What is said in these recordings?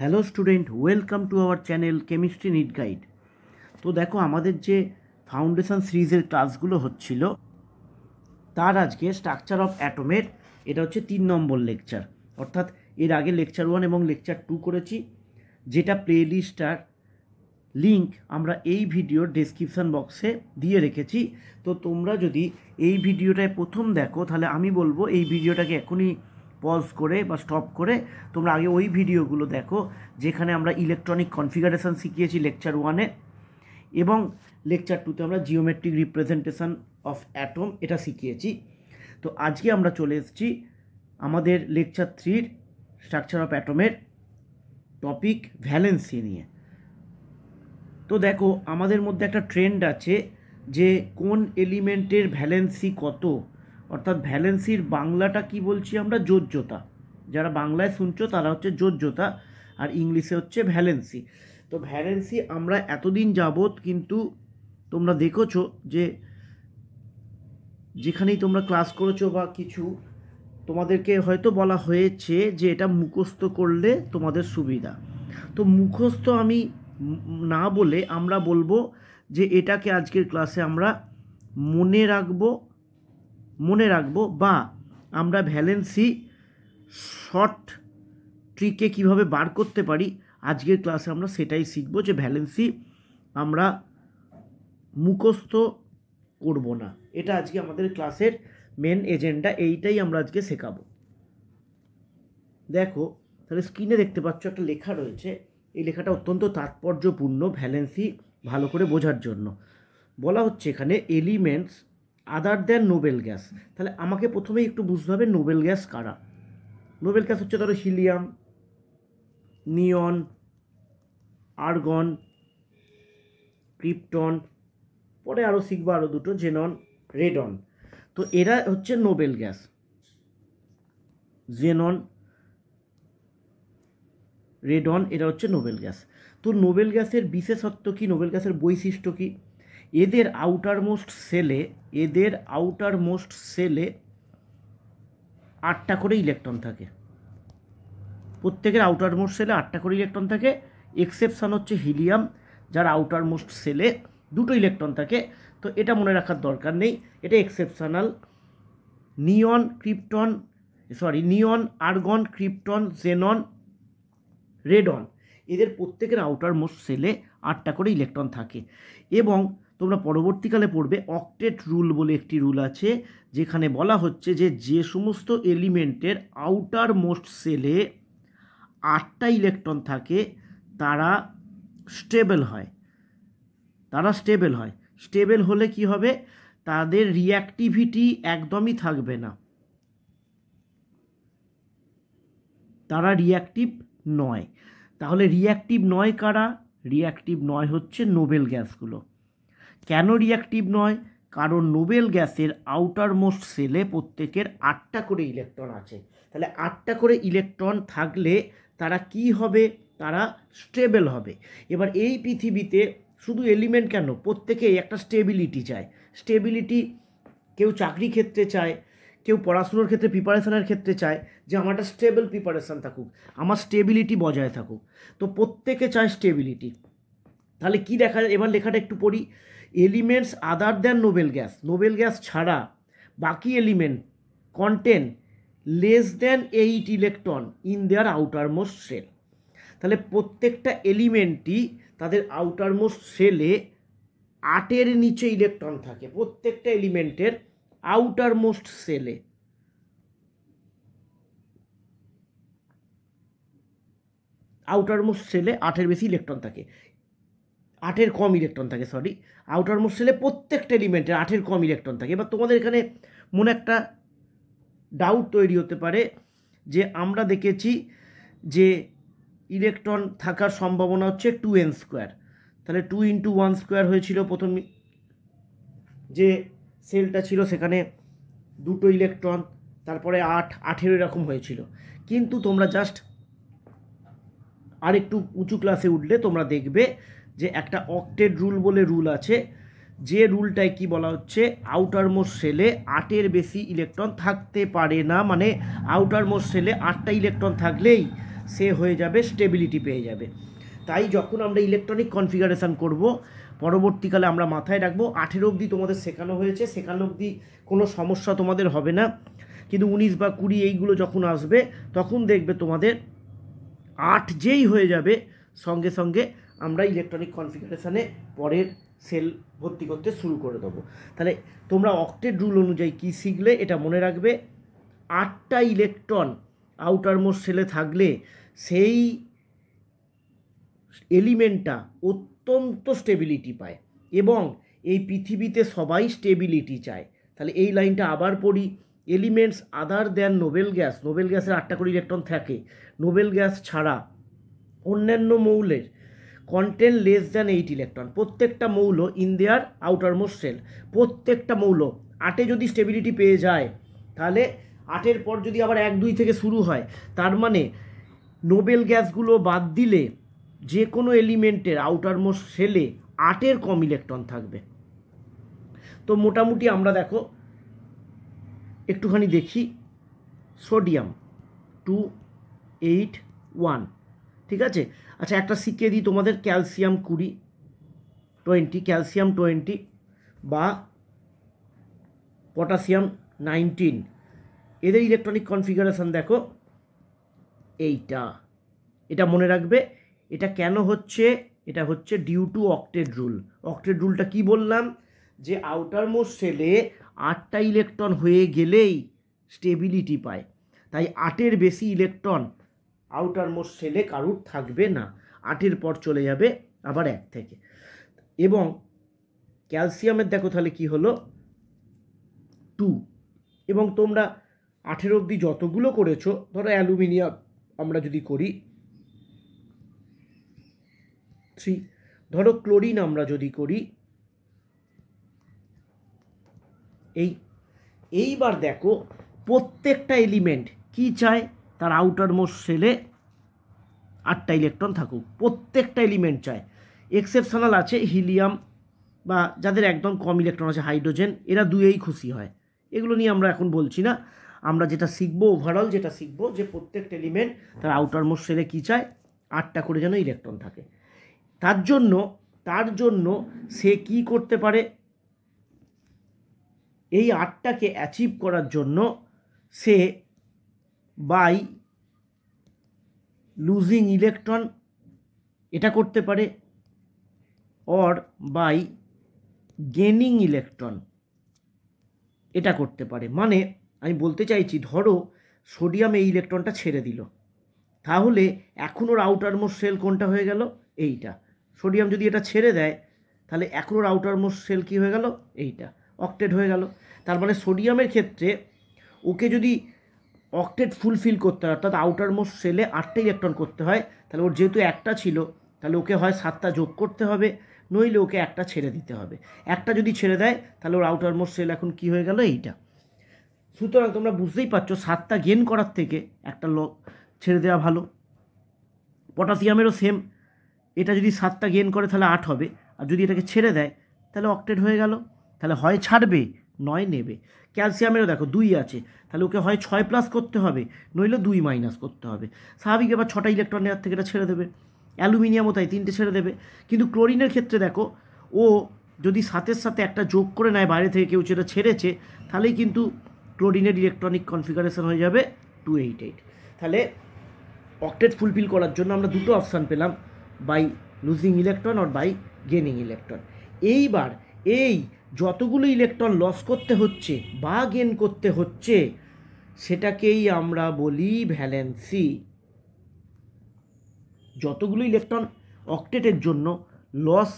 Hello student, welcome to our channel chemistry NEET guide. তো দেখো, আমাদের যে ফাউন্ডেশন সিরিজের ক্লাসগুলো হচ্ছিল তার আজকে স্ট্রাকচার অফ অ্যাটমের এটা হচ্ছে 3 নম্বর লেকচার। অর্থাৎ এর আগে লেকচার 1 এবং লেকচার 2 করেছি, যেটা প্লেলিস্টার লিঙ্ক আমরা এই ভিডিওর ডেসক্রিপশান বক্সে দিয়ে রেখেছি। তো তোমরা যদি এই ভিডিওটায় প্রথম দেখো তাহলে আমি বলবো এই ভিডিওটাকে এখনই পজ করে বা স্টপ করে তোমরা আগে ওই ভিডিওগুলো দেখো, যেখানে আমরা ইলেকট্রনিক কনফিগারেশন শিখিয়েছি লেকচার 1-এ, এবং লেকচার 2-তে আমরা জিওমেট্রিক রিপ্রেজেন্টেশন অফ অ্যাটম এটা শিখিয়েছি। তো আজকে আমরা চলে এসেছি আমাদের লেকচার 3-র স্ট্রাকচার অফ অ্যাটমের টপিক ভ্যালেন্সি নিয়ে। তো দেখো, আমাদের মধ্যে একটা ট্রেন্ড আছে যে কোন এলিমেন্টের ভ্যালেন্সি কত, অর্থাৎ ভ্যালেন্সির বাংলাটা কি বলছি আমরা, যোজ্যতা। যারা বাংলায় শুনছো তারা হচ্ছে যোজ্যতা, আর ইংলিশে হচ্ছে ভ্যালেন্সি। তো ভ্যালেন্সি আমরা এতদিন যাবত কিন্তু তোমরা দেখেছো যে যেখানেই তোমরা ক্লাস করেছো বা কিছু, তোমাদেরকে হয়তো বলা হয়েছে যে এটা মুখস্থ করলে তোমাদের সুবিধা। তো মুখস্থ আমি না বলে আমরা বলবো যে এটাকে আজকের ক্লাসে আমরা মনে রাখবো বা আমরা ভ্যালেন্সি শর্ট ট্রিকে কিভাবে বার করতে পারি আজকের ক্লাসে আমরা সেটাই শিখবো, যে ভ্যালেন্সি আমরা মুখস্থ করব না। এটা আজকে আমাদের ক্লাসের মেন এজেন্ডা, এইটাই আমরা আজকে শেখাবো। দেখো তাহলে স্ক্রিনে দেখতে পাচ্ছ একটা লেখা রয়েছে, এই লেখাটা অত্যন্ত তাৎপর্যপূর্ণ ভ্যালেন্সি ভালো করে বোঝার জন্য। বলা হচ্ছে এখানে elements other than noble gas. তাহলে আমাকে প্রথমেই একটু বুঝতে হবে নোবেল গ্যাস কারা। নোবেল গ্যাস হচ্ছে ধরো হিলিয়াম, নিয়ন, আর্গন, ক্রিপ্টন, পরে আরও শিখবো আরও দুটো, জেনন, রেডন। তো এরা হচ্ছে নোবেল গ্যাস, জেনন, রেডন, এরা হচ্ছে নোবেল গ্যাস। তো নোবেল গ্যাসের বিশেষত্ব কি, নোবেল গ্যাসের বৈশিষ্ট্য কি? এদের আউটারমোস্ট সেলে 8টা করে ইলেকট্রন থাকে। প্রত্যেকের আউটারমোস্ট সেলে 8টা করে ইলেকট্রন থাকে। এক্সেপশান হচ্ছে হিলিয়াম, যার আউটারমোস্ট সেলে 2টো ইলেকট্রন থাকে। তো এটা মনে রাখার দরকার নেই, এটা এক্সেপশনাল। নিয়ন, আর্গন, ক্রিপ্টন, জেনন, রেডন, এদের প্রত্যেকের আউটারমোস্ট সেলে 8টা করে ইলেকট্রন থাকে। এবং তোমরা পরবর্তীকালে পড়বে অক্টেট রুল বলে একটি রুল আছে, যেখানে বলা হচ্ছে যে সমস্ত এলিমেন্টের আউটারমোস্ট সেলে 8টা ইলেকট্রন থাকে তারা স্টেবল হয়। স্টেবল হলে কি হবে, তাদের রিঅ্যাক্টিভিটি একদমই থাকবে না, তারা রিঅ্যাক্টিভ নয়। তাহলে রিঅ্যাক্টিভ নয় কারা? রিঅ্যাক্টিভ নয় হচ্ছে নোবেল গ্যাসগুলো। কেন রিঅ্যাক্টিভ নয়? কারণ নোবেল গ্যাসের আউটারমোস্ট সেলে প্রত্যেকের 8টা করে ইলেকট্রন আছে। তাহলে 8টা করে ইলেকট্রন থাকলে তারা কি হবে, তারা স্টেবল হবে। এবার এই পৃথিবীতে শুধু এলিমেন্ট কেন, প্রত্যেকেই একটা স্টেবিলিটি চায়। স্টেবিলিটি কেউ চাকরি ক্ষেত্রে চায়, কেউ পড়াশুনোর ক্ষেত্রে প্রিপারেশনের ক্ষেত্রে চায় যে আমার একটা স্টেবল প্রিপারেশান থাকুক, আমার স্টেবিলিটি বজায় থাকুক। তো প্রত্যেকে চায় স্টেবিলিটি। তাহলে কি দেখা যায়, এবার লেখাটা একটু পড়ি। Elements other than noble gas ছাড়া বাকি element contain less than 8 electron in their outermost shell. তাহলে প্রত্যেকটা এলিমেন্টই তাদের আউটারমোস্ট সেলে 8-এর নিচে ইলেকট্রন থাকে। প্রত্যেকটা এলিমেন্টের আউটারমোস্ট সেলে 8-এর বেশি ইলেকট্রন থাকে, 8-এর কম ইলেকট্রন থাকে, আউটারমোস্ট সেলে প্রত্যেকটা এলিমেন্টের 8-এর কম ইলেকট্রন থাকে। এবার তোমাদের এখানে মনে একটা ডাউট তৈরি হতে পারে যে আমরা দেখেছি যে ইলেকট্রন থাকার সম্ভাবনা হচ্ছে 2n²। তাহলে 2 × 1² হয়েছিল, প্রথম যে সেলটা ছিল সেখানে 2টো ইলেকট্রন, তারপরে 8 এরকম হয়েছিল। কিন্তু তোমরা জাস্ট আর একটু উঁচু ক্লাসে উঠলে তোমরা দেখবে যে একটা অক্টেট রুল বলে রুল আছে, যে রুলটায় কি বলা হচ্ছে, আউটারমোস্ট সেলে 8-এর বেশি ইলেকট্রন থাকতে পারে না। মানে আউটারমোস্ট সেলে 8টা ইলেকট্রন থাকলেই সে হয়ে যাবে স্টেবিলিটি পেয়ে যাবে। তাই যখন আমরা ইলেকট্রনিক কনফিগারেশান করব পরবর্তীকালে আমরা মাথায় রাখবো 18 অবধি তোমাদের শেখানো হয়েছে, শেখানো অবধি কোনো সমস্যা তোমাদের হবে না, কিন্তু 19 বা 20 এইগুলো যখন আসবে তখন দেখবে তোমাদের 8 যেই হয়ে যাবে সঙ্গে সঙ্গে আমরা ইলেকট্রনিক কনফিগারেশানে পরের সেল ভর্তি করতে শুরু করে দেবো। তাহলে তোমরা অক্টেট রুল অনুযায়ী কী শিখলে এটা মনে রাখবে, 8টা ইলেকট্রন আউটার মোস্ট সেলে থাকলে সেই এলিমেন্টটা অত্যন্ত স্টেবিলিটি পায় এবং এই পৃথিবীতে সবাই স্টেবিলিটি চায়। তাহলে এই লাইনটা আবার পড়ি, elements other than noble gas, Nobel গ্যাসের 8টা করে ইলেকট্রন থাকে, নোবেল গ্যাস ছাড়া অন্যান্য মৌলের কন্টেন্ট লেস দ্যান 8 ইলেকট্রন, প্রত্যেকটা মৌল in their outermost shell, প্রত্যেকটা মৌল 8-এ যদি স্টেবিলিটি পেয়ে যায় তাহলে 8-এর পর যদি আবার 1-2 থেকে শুরু হয় তার মানে নোবেল গ্যাসগুলো বাদ দিলে যে কোনো এলিমেন্টের আউটার মোস্ট সেলে 8-এর কম ইলেকট্রন থাকবে। তো মোটামুটি আমরা দেখো একটুখানি দেখি, সোডিয়াম 281, ঠিক আছে। আচ্ছা একটা শিখিয়ে দিই তোমাদের, ক্যালসিয়াম 20, ক্যালসিয়াম 20 বা পটাশিয়াম 19, এদের ইলেকট্রনিক কনফিগারেশন দেখো এইটা, এটা মনে রাখবে। এটা কেন হচ্ছে, এটা হচ্ছে due to octet rule. Octet রুলটা কি বললাম, যে আউটার মোস্ট সেলে 8টা ইলেকট্রন হয়ে গেলেই স্টেবিলিটি পায়, তাই 8-এর বেশি ইলেকট্রন আউটার মোস্ট সেলে কারুর থাকবে না, 8-এর পর চলে যাবে আবার 1 থেকে। এবং ক্যালসিয়ামের দেখো তাহলে কি হলো 2, এবং তোমরা 18 অবধি যতগুলো করেছো, ধরো অ্যালুমিনিয়াম আমরা যদি করি 3, ধরো ক্লোরিন আমরা যদি করি এইবার দেখো প্রত্যেকটা এলিমেন্ট কি চায়, তার আউটার মোস্ট সেলে 8টা ইলেকট্রন থাকুক, প্রত্যেকটা এলিমেন্ট চায়। এক্সেপশনাল আছে হিলিয়াম বা যাদের একদম কম ইলেকট্রন আছে হাইড্রোজেন, এরা 2-এই খুশি হয়, এগুলো নিয়ে আমরা এখন বলছি না। আমরা যেটা শিখবো ওভারঅল যেটা শিখবো যে প্রত্যেকটা এলিমেন্ট তার আউটার মোস্ট সেলে কী চায়, 8টা করে যেন ইলেকট্রন থাকে। তার জন্য সে কি করতে পারে, এই 8টাকে অ্যাচিভ করার জন্য সে বাই লুজিং ইলেকট্রন এটা করতে পারে, অর বাই গেনিং ইলেকট্রন এটা করতে পারে। মানে আমি বলতে চাইছি, ধরো সোডিয়াম এই ইলেকট্রনটা ছেড়ে দিল, তাহলে এখন ওর আউটার মোস্ট সেল কোনটা হয়ে গেল, এইটা। সোডিয়াম যদি এটা ছেড়ে দেয় তাহলে এখন ওর আউটার মোস্ট সেল কী হয়ে গেল, এইটা, অক্টেট হয়ে গেল। তার মানে সোডিয়ামের ক্ষেত্রে ওকে যদি অক্টেট ফুলফিল করতে হয়, অর্থাৎ আউটার মোস্ট সেলে 8টা ইলেকট্রন করতে হয়, তাহলে ওর যেহেতু একটা ছিল তাহলে ওকে হয় 7টা যোগ করতে হবে, নইলে ওকে একটা ছেড়ে দিতে হবে। একটা যদি ছেড়ে দেয় তাহলে ওর আউটার মোস্ট সেল এখন কী হয়ে গেল, এইটা। সুতরাং তোমরা বুঝতেই পারছো 7টা গেন করার থেকে একটা ছেড়ে দেওয়া ভালো। পটাশিয়ামেরও সেম, এটা যদি 7টা গেন করে তাহলে 8 হবে, আর যদি এটাকে ছেড়ে দেয় তাহলে অক্টেট হয়ে গেল, তাহলে হয় ছাড়বে নয় নেবে। ক্যালসিয়ামেরও দেখো 2 আছে, তাহলে ওকে হয় 6+ করতে হবে, নইলে 2- করতে হবে। স্বাভাবিক এবার 6টা ইলেকট্রন নেওয়ার থেকে এটা ছেড়ে দেবে। অ্যালুমিনিয়ামও তাই 3টে ছেড়ে দেবে। কিন্তু ক্লোরিনের ক্ষেত্রে দেখো ও যদি 7-এর সাথে একটা যোগ করে নেয়, বাইরে থেকে কেউ সেটা ছেড়েছে, তাহলেই কিন্তু ক্লোরিনের ইলেকট্রনিক কনফিগারেশন হয়ে যাবে 288। তাহলে অক্টেট ফুলফিল করার জন্য আমরা দুটো অপশান পেলাম, বাই লুজিং ইলেকট্রন আর বাই গেনিং ইলেকট্রন। এইবার এই যতগুলো ইলেকট্রন লস করতে হচ্ছে বা গেন করতে হচ্ছে সেটাকেই আমরা বলি ভ্যালেন্সি। যতগুলো ইলেকট্রন অক্টেটের জন্য লস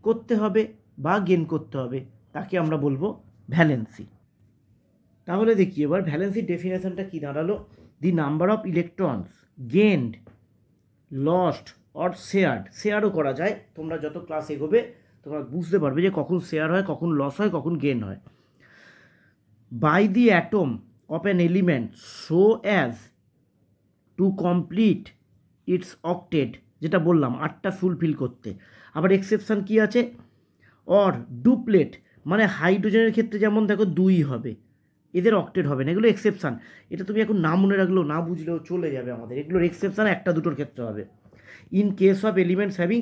করতে হবে বা গেন করতে হবে তাকে আমরা বলবো ভ্যালেন্সি। তাহলে দেখি এবার ভ্যালেন্সির ডেফিনেশনটা কি দাঁড়ালো, the number of electrons গেন্ড, lost or shared, শেয়ারও করা যায়, তোমরা যত ক্লাস এগোবে তোমরা বুঝতে পারবে যে কখন শেয়ার হয়, কখন লস হয়, কখন গেন হয়, by the atom of an element so as to complete its octet, যেটা বললাম 8টা ফুলফিল করতে। আবার এক্সেপশান কি আছে, অর ডুপ্লেট, মানে হাইড্রোজেনের ক্ষেত্রে যেমন দেখো 2 হবে, এদের অক্টেট হবে না, এগুলো এক্সেপশান। এটা তুমি এখন না মনে রাখলেও না বুঝলেও চলে যাবে আমাদের, এগুলোর এক্সেপশান একটা দুটোর ক্ষেত্রে হবে। In case of elements having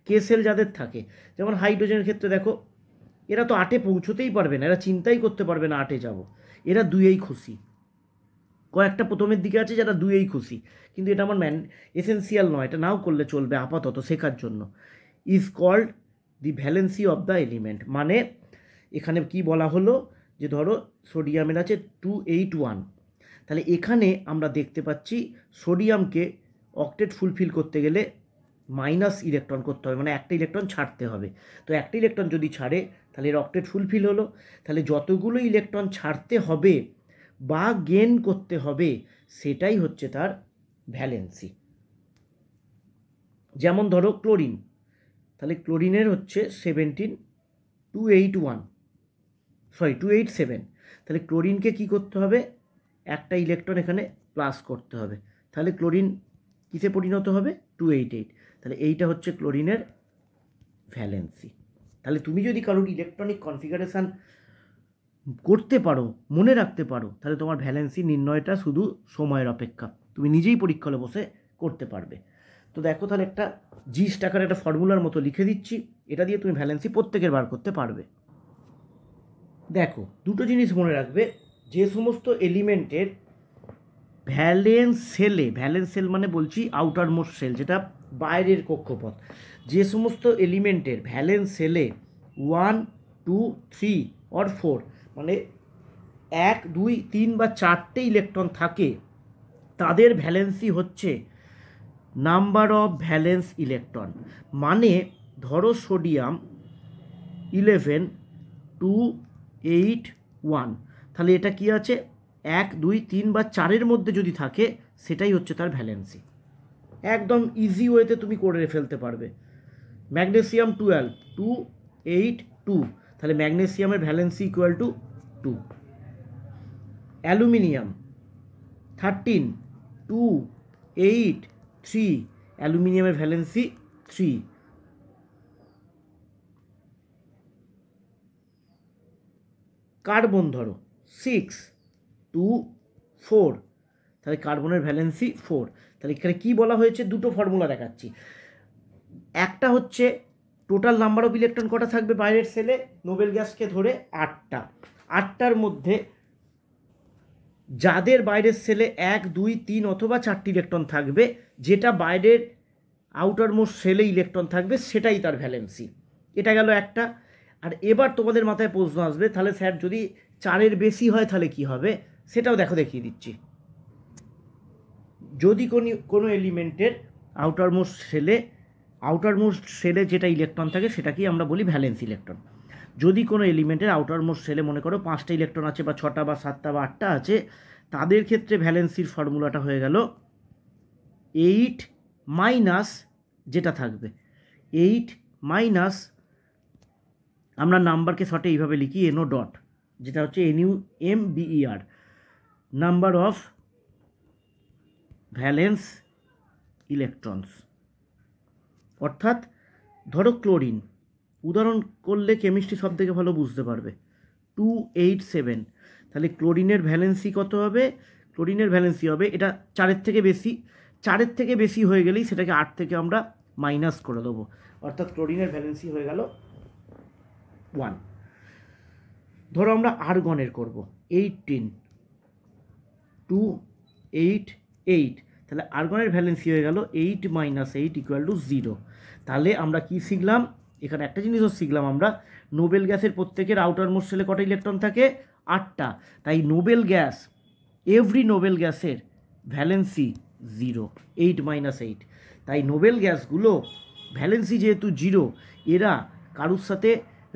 K shell যাদের থাকে, যেমন হাইড্রোজেনের ক্ষেত্রে দেখো এরা তো 8-এ পৌঁছতেই পারবে না, এরা চিন্তাই করতে পারবে না 8-এ যাব, এরা 2-এই খুশি। কয়েকটা প্রথমের দিকে আছে যারা 2-এই খুশি, কিন্তু এটা আমার এসেন্সিয়াল নয়, এটা নাও করলে চলবে আপাতত শেখার জন্য। Is called the valency of the element, মানে এখানে কি বলা হলো যে ধরো সোডিয়ামের আছে 281, তাহলে এখানে আমরা দেখতে পাচ্ছি সোডিয়ামকে অক্টেট ফুলফিল করতে গেলে মাইনাস ইলেকট্রন করতে হবে, মানে একটা ইলেকট্রন ছাড়তে হবে। তো একটা ইলেকট্রন যদি ছাড়ে তাহলে এর অক্টেট ফুলফিল হলো, তাহলে যতগুলো ইলেকট্রন ছাড়তে হবে বা গেন করতে হবে সেটাই হচ্ছে তার ভ্যালেন্সি। যেমন ধরো ক্লোরিন, তাহলে ক্লোরিনের হচ্ছে 287, তাহলে ক্লোরিনকে কি করতে হবে, একটা ইলেকট্রন এখানে প্লাস করতে হবে, তাহলে ক্লোরিন কিসে পরিণত হবে 288, তাহলে এইটা হচ্ছে ক্লোরিনের ভ্যালেন্সি। তাহলে তুমি যদি কারোর ইলেকট্রনিক কনফিগারেশান করতে পারো, মনে রাখতে পারো, তাহলে তোমার ভ্যালেন্সি নির্ণয়টা শুধু সময়ের অপেক্ষা, তুমি নিজেই পরীক্ষা হলে বসে করতে পারবে। তো দেখো তাহলে একটা জিস টাকার একটা ফর্মুলার মতো লিখে দিচ্ছি, এটা দিয়ে তুমি ভ্যালেন্সি প্রত্যেকের বার করতে পারবে। দেখো দুটো জিনিস মনে রাখবে, যে সমস্ত এলিমেন্টের ভ্যালেন্স সেল মানে বলছি আউটার মোস্ট সেল, যেটা বাইরের কক্ষপথ, যে সমস্ত এলিমেন্টের ভ্যালেন্স সেলে 1, 2, 3 or 4 মানে 1, 2, 3 বা 4টে ইলেকট্রন থাকে, তাদের ভ্যালেন্সি হচ্ছে নাম্বার অফ ভ্যালেন্স ইলেকট্রন। মানে ধরো সোডিয়াম 11, 2, 8, 1, তাহলে এটা কি আছে 1, 2, 3 বা 4-এর মধ্যে যদি থাকে সেটাই হচ্ছে তার ভ্যালেন্সি। একদম ইজি ওয়েতে তুমি করে ফেলতে পারবে। ম্যাগনেসিয়াম 12, 2, 8, 2, তাহলে ম্যাগনেসিয়ামের ভ্যালেন্সি ইকুয়াল টু 2। অ্যালুমিনিয়াম 13, 2, 8, 3, অ্যালুমিনিয়ামের ভ্যালেন্সি 3। কার্বন ধরো 6, 2, 4, তাহলে কার্বনের ভ্যালেন্সি 4। তাহলে এখানে কী বলা হয়েছে, দুটো ফর্মুলা দেখাচ্ছি। একটা হচ্ছে টোটাল নাম্বার অফ ইলেকট্রন কটা থাকবে বাইরের সেলে, নোবেল গ্যাসকে ধরে 8টা, 8টার মধ্যে যাদের বাইরের সেলে 1, 2, 3 অথবা 4টি ইলেকট্রন থাকবে, যেটা বাইরের আউটার মোস্ট সেলে ইলেকট্রন থাকবে সেটাই তার ভ্যালেন্সি। এটা গেল একটা। আর এবার তোমাদের মাথায় প্রশ্ন আসবে, তাহলে স্যার যদি 4-এর বেশি হয় তাহলে কি হবে, সেটাও দেখো দেখিয়ে দিচ্ছি। যদি কোনো এলিমেন্টের আউটার মোস্ট সেলে যেটা ইলেকট্রন থাকে সেটাকেই আমরা বলি ভ্যালেন্স ইলেকট্রন। যদি কোনো এলিমেন্টের আউটার মোস্ট সেলে মনে করো 5টা ইলেকট্রন আছে বা 6টা বা 7টা বা 8টা আছে, তাদের ক্ষেত্রে ভ্যালেন্সির ফর্মুলাটা হয়ে গেল 8 মাইনাস যেটা থাকবে 8 মাইনাস, আমরা নাম্বারকে শর্টে এইভাবে লিখি NO ডট, যেটা হচ্ছে NUMBER, number of valence electrons. অর্থাৎ ধরো ক্লোরিন উদাহরণ করলে কেমিস্ট্রি সব থেকে ভালো বুঝতে পারবে, 287, তাহলে ক্লোরিনের ভ্যালেন্সি কত হবে, ক্লোরিনের ভ্যালেন্সি হবে এটা 4-এর থেকে বেশি হয়ে গেলেই সেটাকে 8 থেকে আমরা মাইনাস করে দেবো, অর্থাৎ ক্লোরিনের ভ্যালেন্সি হয়ে গেল 1। ধরো আমরা আর্গনের করব 18, 2, 8, 8, তাহলে আর্গনের ভ্যালেন্সি হয়ে গেল 8 মাইনাস 8 ইকুয়াল টু 0। তাহলে আমরা কি শিখলাম, এখানে একটা জিনিসও শিখলাম আমরা, নোবেল গ্যাসের প্রত্যেকের আউটার মোস্ট সেলে কটা ইলেকট্রন থাকে 8টা, তাই এভরি নোবেল গ্যাসের ভ্যালেন্সি 0, 8 মাইনাস 8। তাই নোবেল গ্যাসগুলো ভ্যালেন্সি যেহেতু 0, এরা কারুর সাথে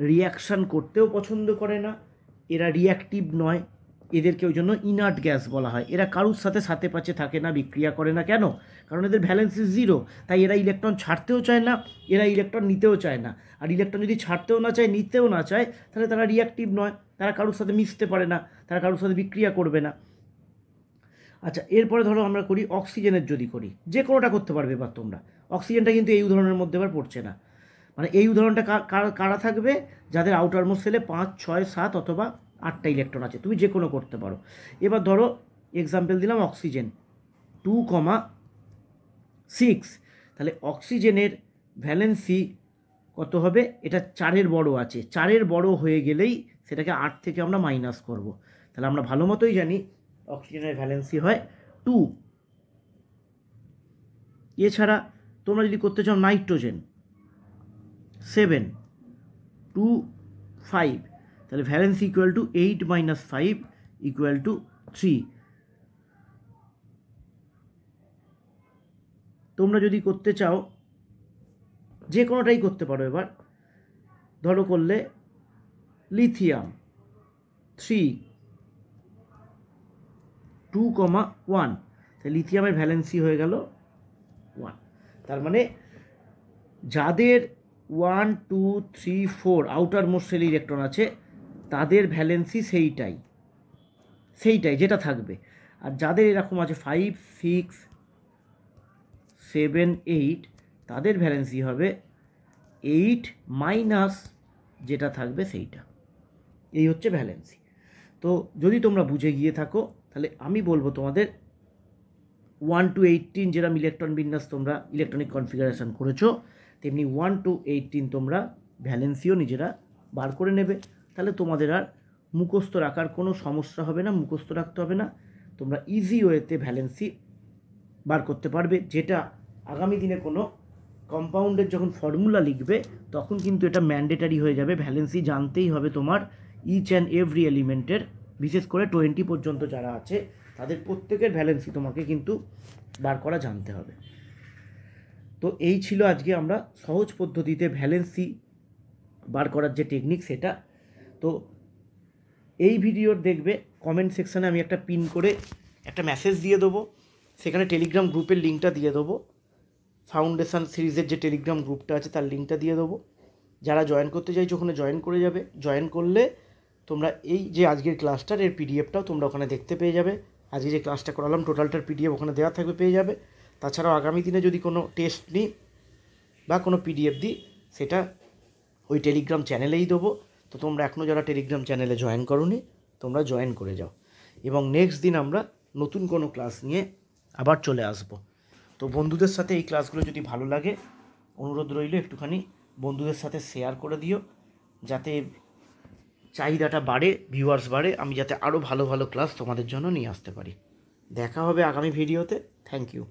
রিয়াকশান করতেও পছন্দ করে না, এরা রিয়াক্টিভ নয়, এদেরকে ওই জন্য ইনার্ট গ্যাস বলা হয়। এরা কারুর সাথে পাচ্ছে থাকে না, বিক্রিয়া করে না, কেন, কারণ এদের ভ্যালেন্সি 0, তাই এরা ইলেকট্রন ছাড়তেও চায় না, এরা ইলেকট্রন নিতেও চায় না। আর ইলেকট্রন যদি ছাড়তেও না চায়, নিতেও না চায়, তাহলে তারা রিয়াক্টিভ নয়, তারা কারুর সাথে মিশতে পারে না, তারা কারুর সাথে বিক্রিয়া করবে না। আচ্ছা, এরপরে ধরো আমরা করি অক্সিজেনের, যদি করি যে কোনোটা করতে পারবে এবার তোমরা। অক্সিজেনটা কিন্তু এই উদাহরণের মধ্যে এবার পড়ছে না, মানে এই উদাহরণটা কারা থাকবে, যাদের আউটার মোস্ট সেলে 5, 6, 7 অথবা 8টা ইলেকট্রন আছে, তুমি যে কোনো করতে পারো। এবার ধরো এক্সাম্পল দিলাম অক্সিজেন 2,6, তাহলে অক্সিজেনের ভ্যালেন্সি কত হবে? এটা 4-এর বড় আছে, 4-এর বড় হয়ে গেলেই সেটাকে 8 থেকে আমরা মাইনাস করব। তাহলে আমরা ভালো মতোই জানি অক্সিজেনের ভ্যালেন্সি হয় 2। এছাড়া তোমরা যদি করতে চাও নাইট্রোজেন 7, 2, 5, তাহলে valency equal to 8 - 5 equal to 3। তোমরা যদি করতে চাও যে কোনোটাই করতে পারো। এবার ধরো করলে লিথিয়াম 3, 2,1, তাহলে লিথিয়ামের ভ্যালেন্সি হয়ে গেল 1। তার মানে যাদের 1, 2, 3, 4 আউটার মোস্ট শেল ইলেকট্রন আছে তাদের ভ্যালেন্সি সেইটাই যেটা থাকবে। আর যাদের এরকম আছে 5, 6, 7, 8 তাদের ভ্যালেন্সি হবে 8 মাইনাস যেটা থাকবে সেইটা। এই হচ্ছে ভ্যালেন্সি। তো যদি তোমরা বুঝে গিয়ে থাকো তাহলে আমি বলবো তোমাদের 1 to 18 যেরকম ইলেকট্রন বিন্যাস তোমরা ইলেকট্রনিক কনফিগারেশন করেছো তেমনি 1 to 18 তোমরা ভ্যালেন্সিও নিজেরা বার করে নেবে। তাহলে তোমাদের আর মুখস্থ রাখার কোনো সমস্যা হবে না, মুখস্থ রাখতে হবে না, তোমরা ইজি ওয়েতে ভ্যালেন্সি বার করতে পারবে। যেটা আগামী দিনে কোনো কম্পাউন্ডের যখন ফর্মুলা লিখবে তখন কিন্তু এটা ম্যান্ডেটারি হয়ে যাবে, ভ্যালেন্সি জানতেই হবে তোমার ইচ অ্যান্ড এভরি এলিমেন্টের, বিশেষ করে 20 পর্যন্ত যারা আছে তাদের প্রত্যেকের ভ্যালেন্সি তোমাকে কিন্তু বার করা জানতে হবে। তো এই ছিল আজকে আমরা সহজ পদ্ধতিতে ভ্যালেন্সি বার করার যে টেকনিক সেটা। তো এই ভিডিওর দেখবে কমেন্ট সেকশানে আমি একটা পিন করে একটা মেসেজ দিয়ে দেবো, সেখানে টেলিগ্রাম গ্রুপের লিঙ্কটা দিয়ে দেবো, ফাউন্ডেশন সিরিজের যে টেলিগ্রাম গ্রুপটা আছে তার লিঙ্কটা দিয়ে দেবো। যারা জয়েন করতে চাইছো ওখানে জয়েন করে যাবে। জয়েন করলে তোমরা এই যে আজকের ক্লাসটার এর পিডিএফটাও তোমরা ওখানে দেখতে পেয়ে যাবে। আজকে যে ক্লাসটা করালাম টোটালটার পিডিএফ ওখানে দেওয়া থাকবে, পেয়ে যাবে। তাছাড়াও আগামী দিনে যদি কোনো টেস্ট নিই বা কোনো পিডিএফ দিই সেটা ওই টেলিগ্রাম চ্যানেলেই দেবো। তো তোমরা এখনও যারা টেলিগ্রাম চ্যানেলে জয়েন করোনি তোমরা জয়েন করে যাও, এবং নেক্সট দিন আমরা নতুন কোনো ক্লাস নিয়ে আবার চলে আসব। তো বন্ধুদের সাথে এই ক্লাসগুলো যদি ভালো লাগে অনুরোধ রইল একটুখানি বন্ধুদের সাথে শেয়ার করে দিও, যাতে চাহিদাটা বাড়ে, ভিউয়ার্স বাড়ে, আমি যাতে আরও ভালো ভালো ক্লাস তোমাদের জন্য নিয়ে আসতে পারি। দেখা হবে আগামী ভিডিওতে। Thank you.